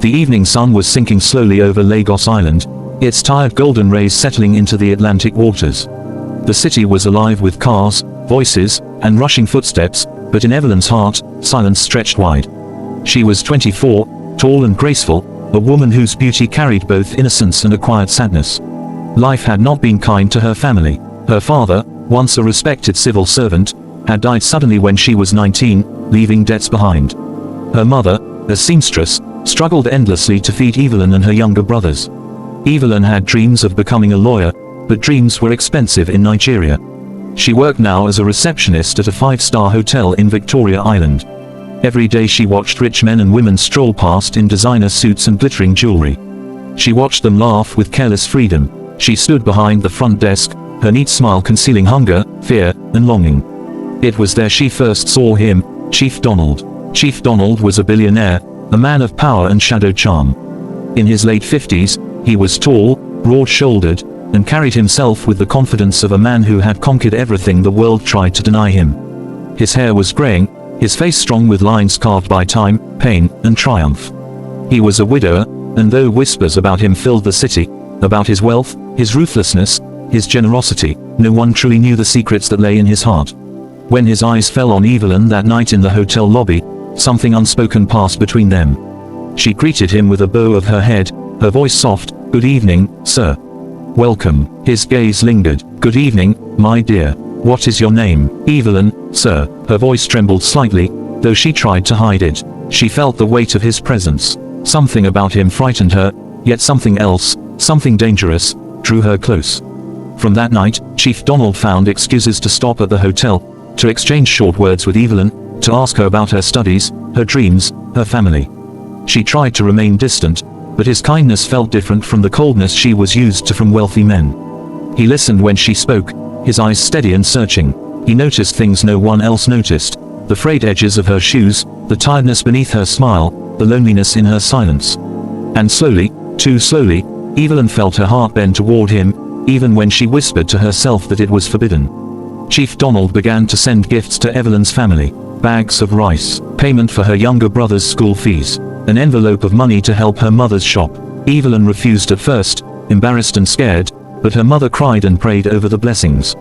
The evening sun was sinking slowly over Lagos Island, its tired golden rays settling into the Atlantic waters. The city was alive with cars, voices, and rushing footsteps, but in Evelyn's heart, silence stretched wide. She was 24, tall and graceful, a woman whose beauty carried both innocence and a quiet sadness. Life had not been kind to her family. Her father, once a respected civil servant, had died suddenly when she was 19, leaving debts behind. Her mother, a seamstress, struggled endlessly to feed Evelyn and her younger brothers. Evelyn had dreams of becoming a lawyer, but dreams were expensive in Nigeria. She worked now as a receptionist at a 5-star hotel in Victoria Island. Every day she watched rich men and women stroll past in designer suits and glittering jewelry. She watched them laugh with careless freedom. She stood behind the front desk, her neat smile concealing hunger, fear, and longing. It was there she first saw him, Chief Donald. Chief Donald was a billionaire, a man of power and shadow charm. In his late 50s, he was tall, broad-shouldered, and carried himself with the confidence of a man who had conquered everything the world tried to deny him. His hair was graying, his face strong with lines carved by time, pain, and triumph. He was a widower, and though whispers about him filled the city, about his wealth, his ruthlessness, his generosity, no one truly knew the secrets that lay in his heart. When his eyes fell on Evelyn that night in the hotel lobby, something unspoken passed between them. She greeted him with a bow of her head, her voice soft, "Good evening, sir." "Welcome." His gaze lingered. "Good evening, my dear. What is your name?" "Evelyn, sir." Her voice trembled slightly, though she tried to hide it. She felt the weight of his presence. Something about him frightened her, yet something else, something dangerous, drew her close. From that night, Chief Donald found excuses to stop at the hotel, to exchange short words with Evelyn, to ask her about her studies, her dreams, her family. She tried to remain distant, but his kindness felt different from the coldness she was used to from wealthy men. He listened when she spoke, his eyes steady and searching. He noticed things no one else noticed, the frayed edges of her shoes, the tiredness beneath her smile, the loneliness in her silence. And slowly, too slowly, Evelyn felt her heart bend toward him, even when she whispered to herself that it was forbidden. Chief Donald began to send gifts to Evelyn's family, bags of rice, payment for her younger brother's school fees, an envelope of money to help her mother's shop. Evelyn refused at first, embarrassed and scared, but her mother cried and prayed over the blessings.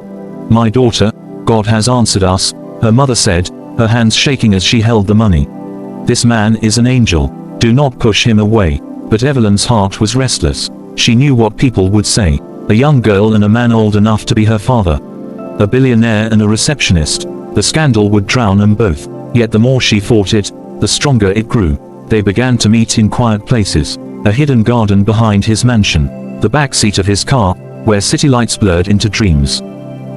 "My daughter, God has answered us," her mother said, her hands shaking as she held the money. "This man is an angel. Do not push him away." But Evelyn's heart was restless. She knew what people would say. A young girl and a man old enough to be her father. A billionaire and a receptionist. The scandal would drown them both. Yet the more she fought it, the stronger it grew. They began to meet in quiet places. A hidden garden behind his mansion. The back seat of his car, where city lights blurred into dreams.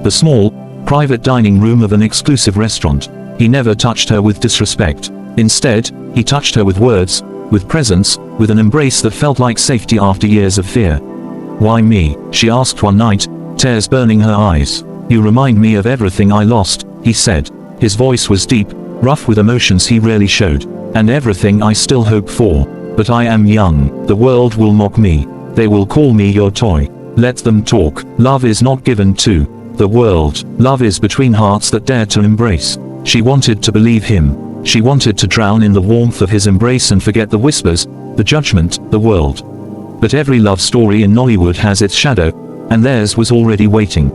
The small, private dining room of an exclusive restaurant. He never touched her with disrespect. Instead, he touched her with words, with presence, with an embrace that felt like safety after years of fear. "Why me?" she asked one night, tears burning her eyes. "You remind me of everything I lost," he said. His voice was deep, rough with emotions he rarely showed. "And everything I still hope for. But I am young. The world will mock me. They will call me your toy. Let them talk. Love is not given to the world. Love is between hearts that dare to embrace." She wanted to believe him. She wanted to drown in the warmth of his embrace and forget the whispers, the judgment, the world. But every love story in Nollywood has its shadow, and theirs was already waiting.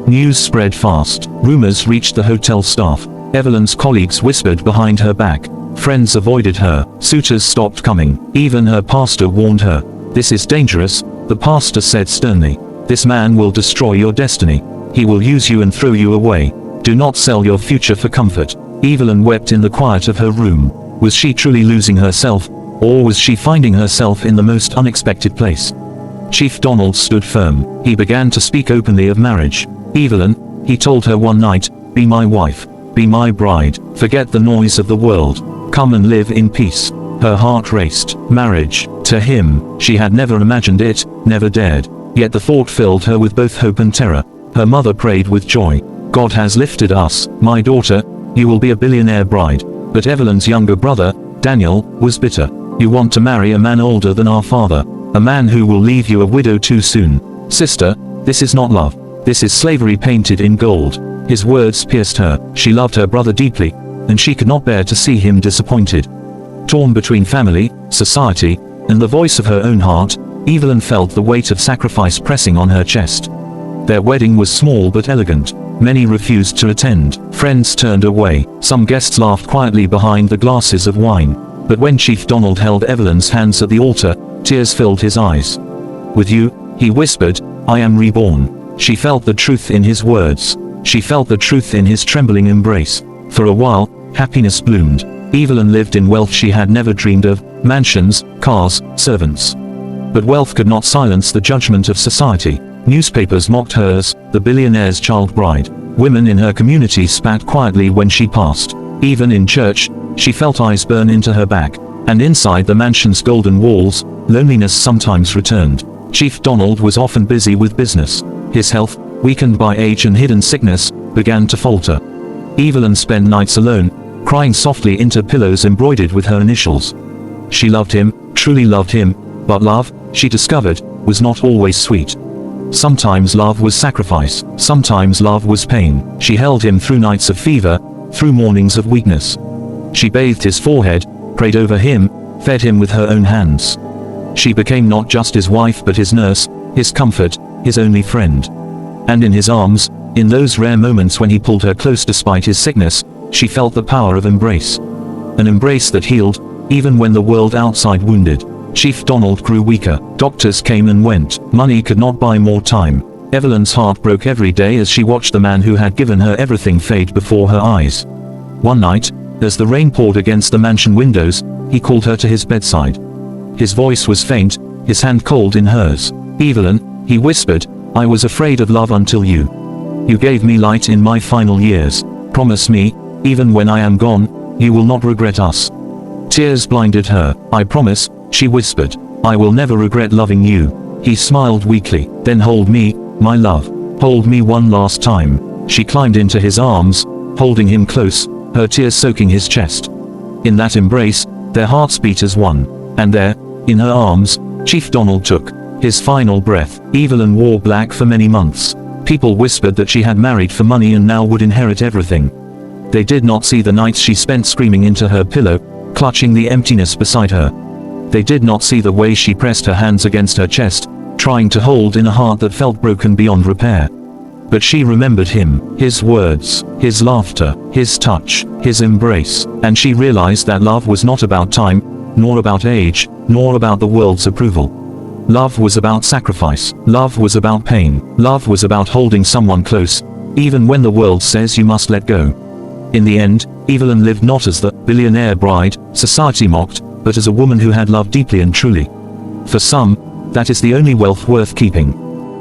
News spread fast. Rumors reached the hotel staff. Evelyn's colleagues whispered behind her back. Friends avoided her. Suitors stopped coming. Even her pastor warned her. "This is dangerous," the pastor said sternly. "This man will destroy your destiny. He will use you and throw you away. Do not sell your future for comfort." Evelyn wept in the quiet of her room. Was she truly losing herself, or was she finding herself in the most unexpected place? Chief Donald stood firm. He began to speak openly of marriage. "Evelyn," he told her one night, "be my wife. Be my bride. Forget the noise of the world. Come and live in peace." Her heart raced. Marriage. To him, she had never imagined it, never dared. Yet the thought filled her with both hope and terror. Her mother prayed with joy. "God has lifted us, my daughter. You will be a billionaire bride." But Evelyn's younger brother, Daniel, was bitter. "You want to marry a man older than our father. A man who will leave you a widow too soon. Sister, this is not love. This is slavery painted in gold." His words pierced her. She loved her brother deeply, and she could not bear to see him disappointed. Torn between family, society, and the voice of her own heart, Evelyn felt the weight of sacrifice pressing on her chest. Their wedding was small but elegant. Many refused to attend. Friends turned away. Some guests laughed quietly behind the glasses of wine. But when Chief Donald held Evelyn's hands at the altar, tears filled his eyes. "With you," he whispered, "I am reborn." She felt the truth in his words. She felt the truth in his trembling embrace. For a while, happiness bloomed. Evelyn lived in wealth she had never dreamed of: mansions, cars, servants. But wealth could not silence the judgment of society. Newspapers mocked her as the billionaire's child bride. Women in her community spat quietly when she passed. Even in church, she felt eyes burn into her back. And inside the mansion's golden walls, loneliness sometimes returned. Chief Donald was often busy with business. His health, weakened by age and hidden sickness, began to falter. Evelyn spent nights alone, crying softly into pillows embroidered with her initials. She loved him, truly loved him, but love, she discovered, was not always sweet. Sometimes love was sacrifice, sometimes love was pain. She held him through nights of fever, through mornings of weakness. She bathed his forehead, prayed over him, fed him with her own hands. She became not just his wife but his nurse, his comfort, his only friend. And in his arms, in those rare moments when he pulled her close despite his sickness, she felt the power of embrace. An embrace that healed, even when the world outside wounded. Chief Donald grew weaker. Doctors came and went. Money could not buy more time. Evelyn's heart broke every day as she watched the man who had given her everything fade before her eyes. One night, as the rain poured against the mansion windows, he called her to his bedside. His voice was faint, his hand cold in hers. "Evelyn," he whispered, "I was afraid of love until you. You gave me light in my final years. Promise me, even when I am gone, you will not regret us." Tears blinded her. "I promise," she whispered. "I will never regret loving you." He smiled weakly. "Then hold me, my love. Hold me one last time." She climbed into his arms, holding him close, her tears soaking his chest. In that embrace, their hearts beat as one. And there, in her arms, Chief Donald took his final breath. Evelyn wore black for many months. People whispered that she had married for money and now would inherit everything. They did not see the nights she spent screaming into her pillow, clutching the emptiness beside her. They did not see the way she pressed her hands against her chest, trying to hold in a heart that felt broken beyond repair. But she remembered him, his words, his laughter, his touch, his embrace, and she realized that love was not about time, nor about age, nor about the world's approval. Love was about sacrifice. Love was about pain. Love was about holding someone close, even when the world says you must let go. In the end, Evelyn lived not as the billionaire bride society mocked, but as a woman who had loved deeply and truly. For some, that is the only wealth worth keeping.